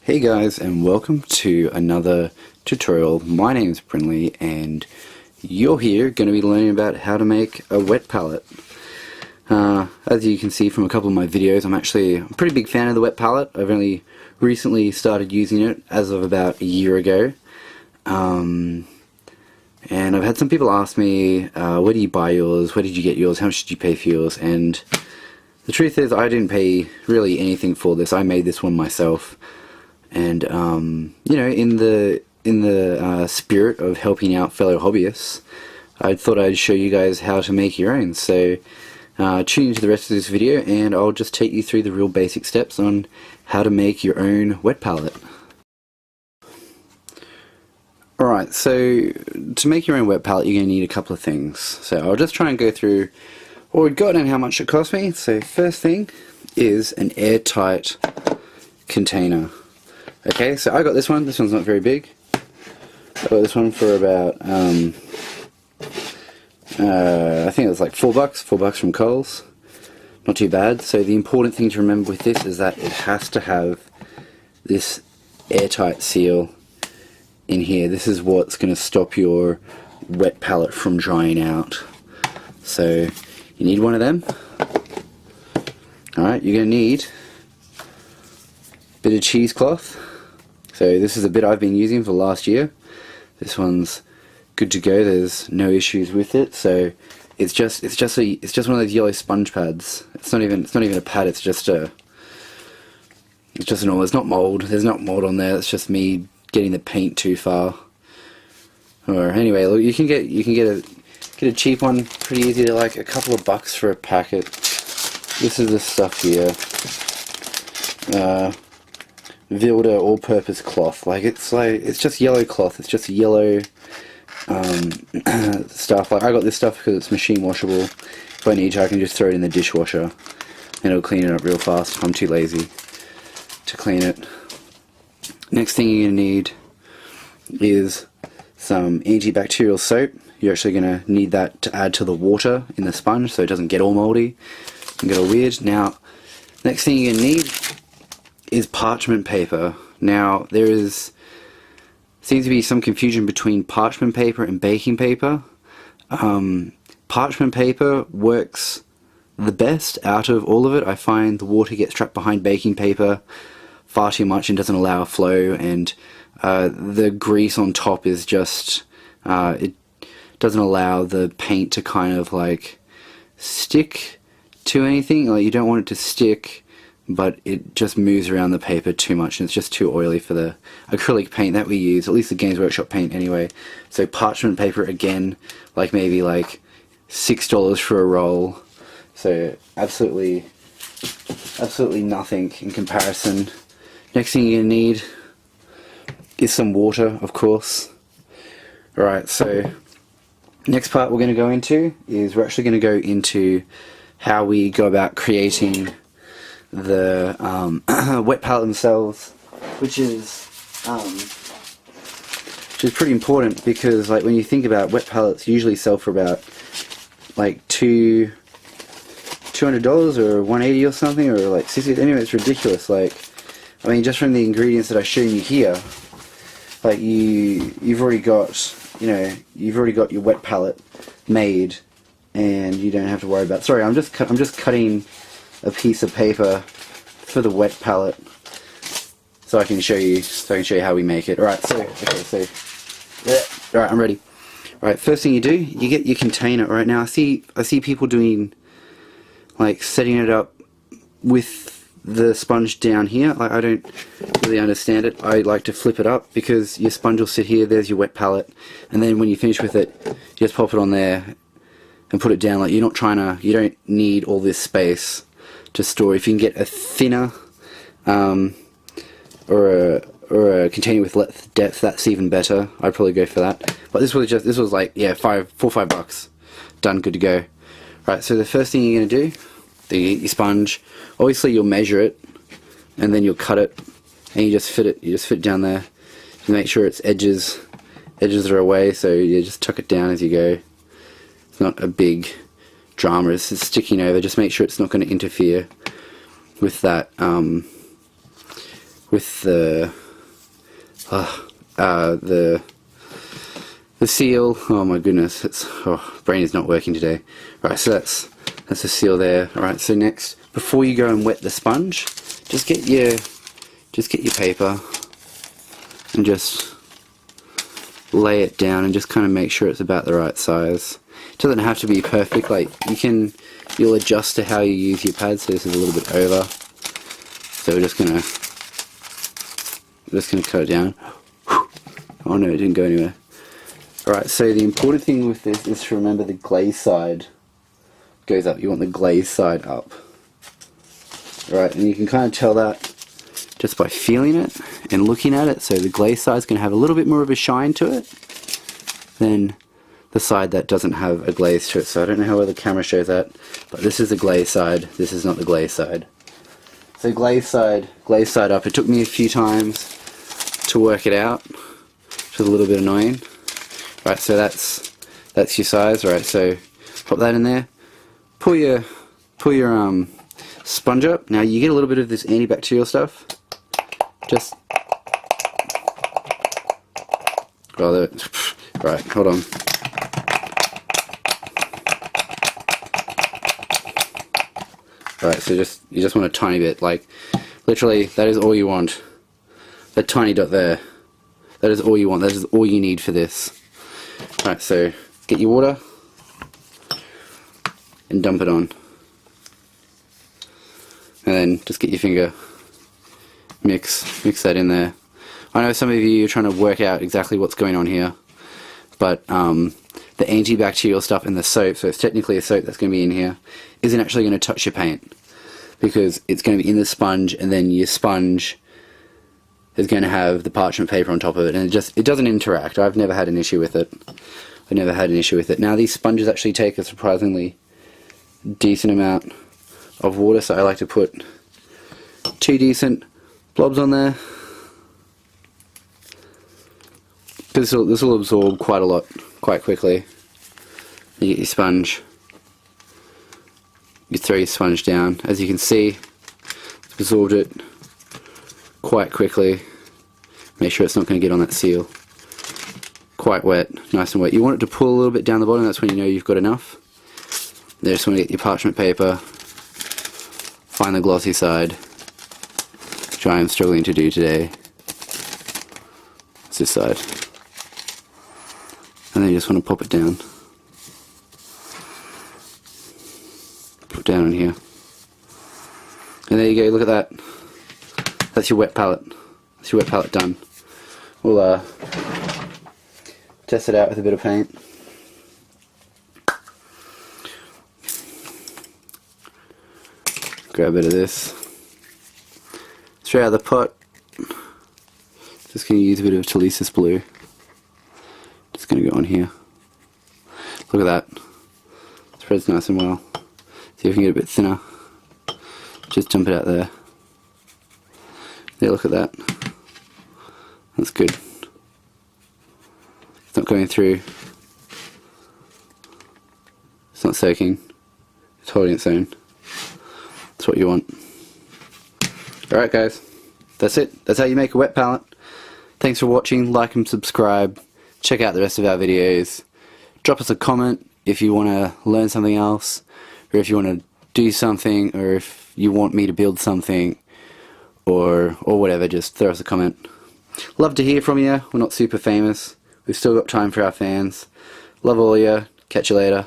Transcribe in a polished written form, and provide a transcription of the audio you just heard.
Hey guys, and welcome to another tutorial. My name is Brynley and you're here going to be learning about how to make a wet palette. As you can see from a couple of my videos, I'm actually a pretty big fan of the wet palette. I've only recently started using it as of about a year ago. And I've had some people ask me, where do you buy yours, where did you get yours, how much did you pay for yours? And the truth is I didn't pay really anything for this. I made this one myself. And you know, in the spirit of helping out fellow hobbyists, I thought I'd show you guys how to make your own. So tune into the rest of this video and I'll just take you through the real basic steps on how to make your own wet palette. Alright, so to make your own wet palette you're going to need a couple of things. So I'll just try and go through what we've got and how much it cost me. So first thing is an airtight container. Okay, so I got this one. This one's not very big. I got this one for about, I think it was like $4 from Coles. Not too bad. So the important thing to remember with this is that it has to have this airtight seal in here. This is what's going to stop your wet palette from drying out. So you need one of them. Alright, you're going to need a bit of cheesecloth. So this is a bit I've been using for the last year. This one's good to go. There's no issues with it. So it's just one of those yellow sponge pads. It's not even a pad. It's just an oil. There's not mold. There's not mold on there. It's just me getting the paint too far. Or anyway, look, you can get a cheap one pretty easy. To like a couple of bucks for a packet. This is the stuff here. Vilda all-purpose cloth. It's just yellow cloth. It's just yellow stuff. Like I got this stuff because it's machine washable. If I need to, I can just throw it in the dishwasher and it'll clean it up real fast. I'm too lazy to clean it. Next thing you're gonna need is some antibacterial soap. You're actually gonna need that to add to the water in the sponge so it doesn't get all moldy and get all weird. Now, next thing you're gonna need is parchment paper. Now seems to be some confusion between parchment paper and baking paper. Parchment paper works the best out of all of it. I find the water gets trapped behind baking paper far too much and doesn't allow a flow, and the grease on top is just it doesn't allow the paint to kind of like stick to anything. Like you don't want it to stick, but it just moves around the paper too much and it's just too oily for the acrylic paint that we use, at least the Games Workshop paint anyway. So parchment paper, again, like maybe like $6 for a roll. So absolutely nothing in comparison. Next thing you're gonna need is some water, of course. Alright, so next part we're gonna go into is we're actually gonna go into how we go about creating the wet palette themselves, which is pretty important because, like, when you think about wet palettes, usually sell for about like $200 or $180 or something, or like $60. Anyway, it's ridiculous. Like, I mean, just from the ingredients that I've shown you here, like you've already got your wet palette made, and you don't have to worry about. Sorry, I'm just cutting a piece of paper for the wet palette so I can show you how we make it. Alright, alright, I'm ready. Alright, first thing you do, you get your container. Right now I see people doing, like, setting it up with the sponge down here. I don't really understand it. I like to flip it up because your sponge will sit here, there's your wet palette, and then when you finish with it, you just pop it on there and put it down. Like, you don't need all this space to store. If you can get a thinner or a container with less depth, that's even better. I'd probably go for that. But this was like, yeah, $4 or $5. Done, good to go. Right, so the first thing you're gonna do, your sponge, obviously you'll measure it and then you'll cut it and you just fit it down there. You make sure its edges are away, so you just tuck it down as you go. It's not a big drama, it's sticking over. Just make sure it's not going to interfere with that with the seal. Oh my goodness, brain is not working today. Right, so that's the seal there. Alright, so next, before you go and wet the sponge, just get your paper and just lay it down and just kind of make sure it's about the right size. It doesn't have to be perfect, like you'll adjust to how you use your pad. So this is a little bit over, so we're just gonna cut it down. Oh no, it didn't go anywhere. Alright, so the important thing with this is to remember the glaze side goes up. You want the glaze side up. Alright, and you can kind of tell that just by feeling it and looking at it. So the glaze side is going to have a little bit more of a shine to it than the side that doesn't have a glaze to it. So I don't know how well the camera shows that, but this is the glaze side, this is not the glaze side. So glaze side up. It took me a few times to work it out, which is a little bit annoying. Right, so that's your size. Right, so pop that in there. Pull your sponge up. Now you get a little bit of this antibacterial stuff. Just right, hold on. Right, so you just want a tiny bit, like literally that is all you want. That tiny dot there. That is all you want. That is all you need for this. Right, so get your water and dump it on. And then just get your finger, mix that in there. I know some of you are trying to work out exactly what's going on here, but the antibacterial stuff in the soap, so it's technically a soap that's going to be in here, isn't actually going to touch your paint, because it's going to be in the sponge, and then your sponge is going to have the parchment paper on top of it, and it doesn't interact. I've never had an issue with it. Now these sponges actually take a surprisingly decent amount of water, so I like to put 2 decent blobs on there. This will absorb quite a lot, quite quickly. You get your sponge. You throw your sponge down. As you can see, it's absorbed it quite quickly. Make sure it's not going to get on that seal. Quite wet, nice and wet. You want it to pull a little bit down the bottom. That's when you know you've got enough. You just want to get your parchment paper. Find the glossy side, which I am struggling to do today. It's this side. And then you just want to pop it down. Put it down in here. And there you go, look at that. That's your wet palette. That's your wet palette done. We'll test it out with a bit of paint. Grab a bit of this. Straight out of the pot. Just going to use a bit of Talisa's blue. Just going to go on here. Look at that. Spreads nice and well. See if we can get a bit thinner. Just dump it out there. Yeah, look at that. That's good. It's not going through. It's not soaking. It's holding its own. That's what you want. Alright guys, that's it. That's how you make a wet palette. Thanks for watching. Like and subscribe. Check out the rest of our videos. Drop us a comment if you want to learn something else, or if you want to do something, or if you want me to build something, or whatever. Just throw us a comment. Love to hear from you. We're not super famous. We've still got time for our fans. Love all of you. Catch you later.